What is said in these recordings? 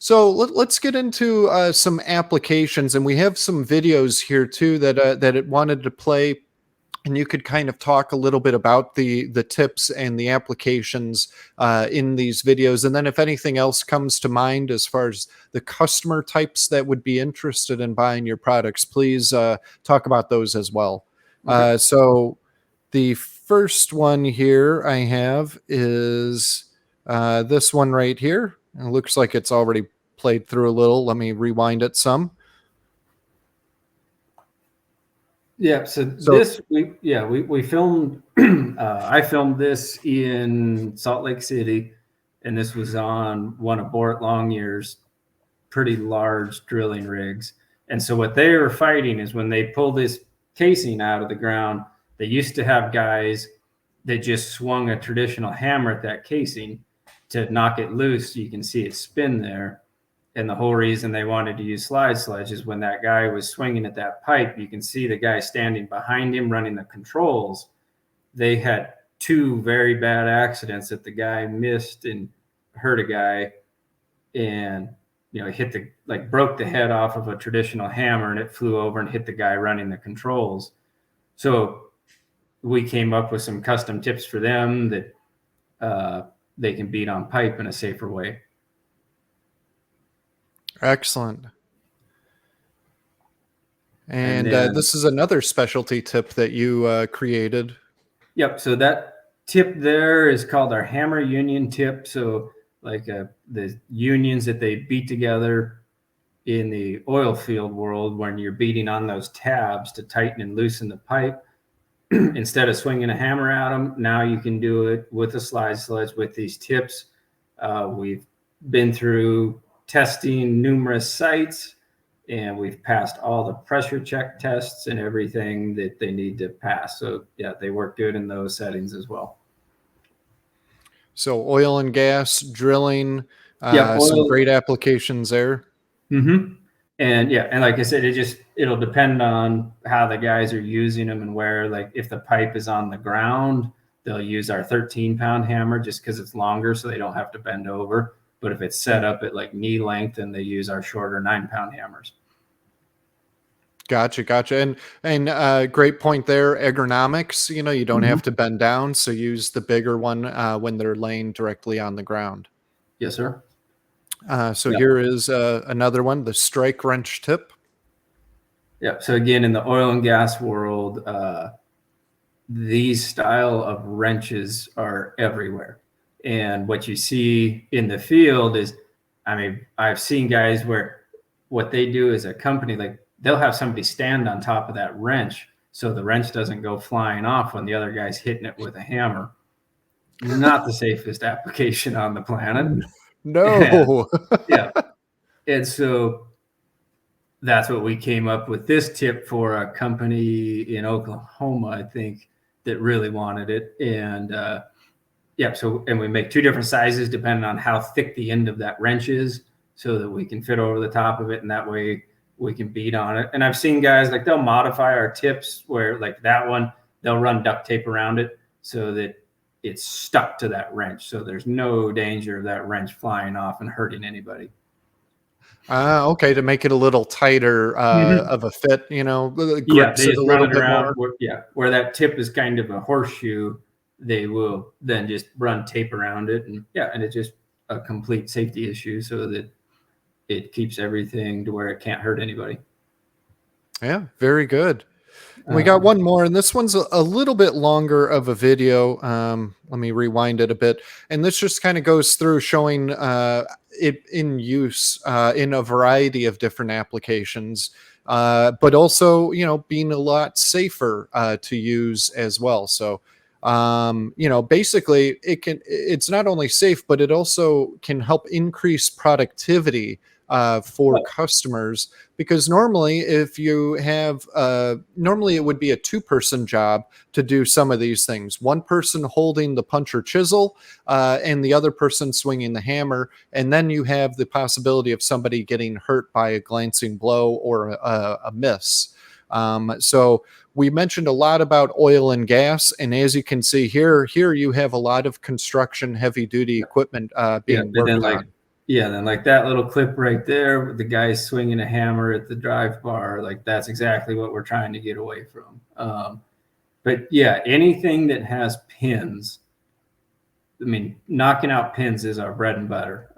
So let's get into some applications, and we have some videos here too that it wanted to play, and you could kind of talk a little bit about the tips and the applications in these videos, and then if anything else comes to mind as far as the customer types that would be interested in buying your products, please talk about those as well. Okay. So the first one here I have is this one right here. It looks like it's already played through a little. Let me rewind it some. Yeah, so this we filmed. I filmed this in Salt Lake City, and this was on one of Bort Longyear's pretty large drilling rigs. And so what they were fighting is when they pull this casing out of the ground, they used to have guys that just swung a traditional hammer at that casing to knock it loose so you can see it spin there. And the whole reason they wanted to use slide sledge is when that guy was swinging at that pipe, you can see the guy standing behind him running the controls. They had two very bad accidents that the guy missed and hurt a guy, and hit broke the head off of a traditional hammer, and it flew over and hit the guy running the controls. So we came up with some custom tips for them that they can beat on pipe in a safer way. Excellent. And this is another specialty tip that you created. Yep. So that tip there is called our hammer union tip. So like the unions that they beat together in the oil field world, when you're beating on those tabs to tighten and loosen the pipe, instead of swinging a hammer at them, now you can do it with a slide sledge with these tips. We've been through testing numerous sites, and we've passed all the pressure check tests and everything that they need to pass. So yeah, they work good in those settings as well. So oil and gas drilling, some great applications there. Mm-hmm. And yeah, and like I said, it'll depend on how the guys are using them and where. Like if the pipe is on the ground, they'll use our 13-pound hammer just because it's longer, so they don't have to bend over. But if it's set up at like knee length, then they use our shorter 9-pound hammers. Gotcha. And great point there. Ergonomics, you don't have to bend down, so use the bigger one when they're laying directly on the ground. Yes, sir. Here is another one, the strike wrench tip. Yeah. So again, in the oil and gas world, these style of wrenches are everywhere. And what you see in the field is, I've seen guys where what they do as a company, like they'll have somebody stand on top of that wrench so the wrench doesn't go flying off when the other guy's hitting it with a hammer. Not the safest application on the planet. No. Yeah. And so that's what we came up with this tip for a company in Oklahoma, I think, that really wanted it. And and we make two different sizes depending on how thick the end of that wrench is, so that we can fit over the top of it, and that way we can beat on it. And I've seen guys like they'll modify our tips where like that one, they'll run duct tape around it so that it's stuck to that wrench. So there's no danger of that wrench flying off and hurting anybody. Okay, to make it a little tighter of a fit, grips it a little bit more. Where that tip is kind of a horseshoe, they will then just run tape around it, and it's just a complete safety issue so that it keeps everything to where it can't hurt anybody. Yeah, very good. We got one more, and this one's a little bit longer of a video. Let me rewind it a bit. And this just kind of goes through showing it in use in a variety of different applications, but also, being a lot safer to use as well. So, basically it's not only safe, but it also can help increase productivity for customers, because normally if you have normally it would be a two-person job to do some of these things, one person holding the punch or chisel and the other person swinging the hammer, and then you have the possibility of somebody getting hurt by a glancing blow or a miss. So we mentioned a lot about oil and gas, and as you can see here you have a lot of construction heavy duty equipment being worked on. Yeah, then like that little clip right there with the guy swinging a hammer at the drive bar, like that's exactly what we're trying to get away from. But yeah, anything that has pins, I mean, knocking out pins is our bread and butter.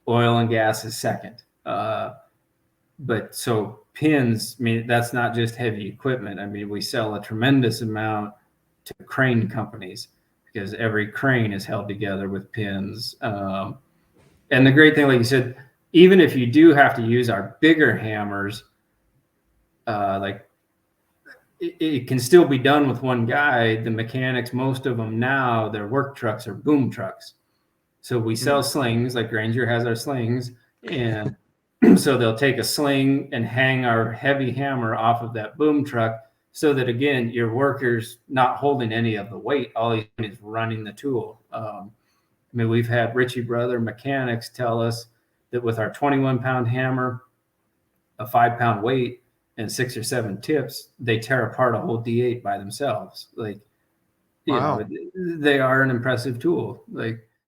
Oil and gas is second. But so pins, I mean, that's not just heavy equipment. I mean, we sell a tremendous amount to crane companies because every crane is held together with pins. And the great thing, like you said, even if you do have to use our bigger hammers, like it can still be done with one guy. The mechanics, most of them now, their work trucks are boom trucks. So we sell slings, like Granger has our slings, and so they'll take a sling and hang our heavy hammer off of that boom truck so that, again, your worker's not holding any of the weight. All he's doing is running the tool. I mean, we've had Ritchie Brother mechanics tell us that with our 21-pound hammer, a 5-pound weight, and 6 or 7 tips, they tear apart a whole D8 by themselves. Like, you Wow. know, they are an impressive tool. Like,